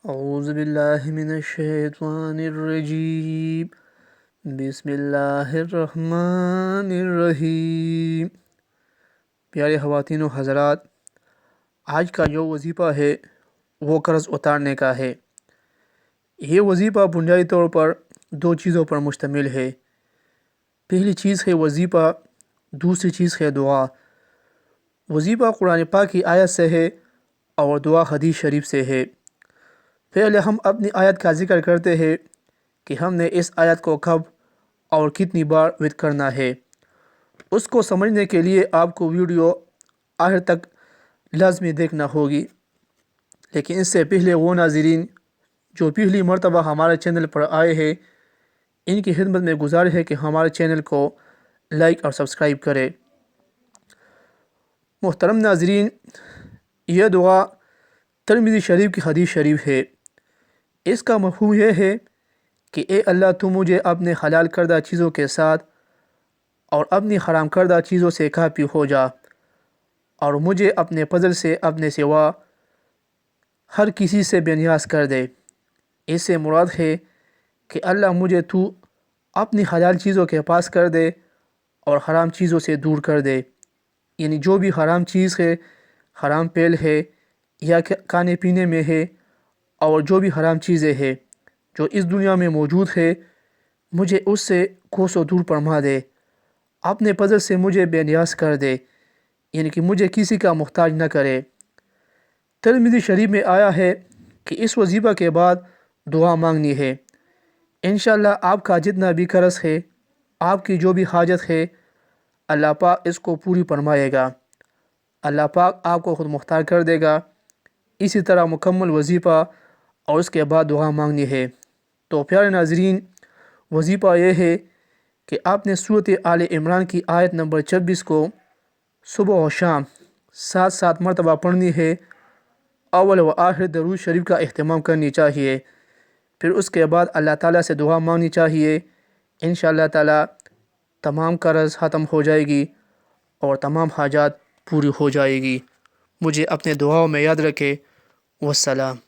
اعوذ باللہ من الشیطان الرجیم بسم اللہ الرحمن الرحیم۔ پیارے خواتین و حضرات، آج کا جو وظیفہ ہے وہ قرض اتارنے کا ہے۔ یہ وظیفہ بنیادی طور پر دو چیزوں پر مشتمل ہے۔ پہلی چیز ہے وظیفہ، دوسری چیز ہے دعا۔ وظیفہ قرآن پاک کی آیت سے ہے اور دعا حدیث شریف سے ہے۔ پہلے ہم اپنی آیت کا ذکر کرتے ہیں کہ ہم نے اس آیت کو کب اور کتنی بار ورد کرنا ہے۔ اس کو سمجھنے کے لیے آپ کو ویڈیو آخر تک لازمی دیکھنا ہوگی۔ لیکن اس سے پہلے وہ ناظرین جو پہلی مرتبہ ہمارے چینل پر آئے ہیں، ان کی خدمت میں گزارش ہے کہ ہمارے چینل کو لائک اور سبسکرائب کرے۔ محترم ناظرین، یہ دعا ترمذی شریف کی حدیث شریف ہے۔ اس کا مفہوم یہ ہے کہ اے اللہ، تو مجھے اپنے حلال کردہ چیزوں کے ساتھ اور اپنی حرام کردہ چیزوں سے کافی ہو جا، اور مجھے اپنے فضل سے اپنے سوا ہر کسی سے بے نیاز کر دے۔ اس سے مراد ہے کہ اللہ مجھے تو اپنی حلال چیزوں کے پاس کر دے اور حرام چیزوں سے دور کر دے۔ یعنی جو بھی حرام چیز ہے، حرام پیل ہے یا کھانے پینے میں ہے، اور جو بھی حرام چیزیں ہے جو اس دنیا میں موجود ہے، مجھے اس سے کوسوں دور فرما دے۔ اپنے فضل سے مجھے بے نیاز کر دے، یعنی کہ مجھے کسی کا محتاج نہ کرے۔ ترمذی شریف میں آیا ہے کہ اس وظیفہ کے بعد دعا مانگنی ہے۔ انشاءاللہ آپ کا جتنا بھی قرض ہے، آپ کی جو بھی حاجت ہے، اللہ پاک اس کو پوری فرمائے گا۔ اللہ پاک آپ کو خود مختار کر دے گا۔ اسی طرح مکمل وظیفہ اور اس کے بعد دعا مانگنی ہے۔ تو پیارے ناظرین، وظیفہ یہ ہے کہ آپ نے سورۃ آل عمران کی آیت نمبر 26 کو صبح و شام 7 مرتبہ پڑھنی ہے۔ اول و آخر درود شریف کا اہتمام کرنی چاہیے۔ پھر اس کے بعد اللہ تعالیٰ سے دعا مانگنی چاہیے۔ انشاءاللہ تعالیٰ تمام قرض ختم ہو جائے گی اور تمام حاجات پوری ہو جائے گی۔ مجھے اپنے دعاؤں میں یاد رکھے۔ والسلام۔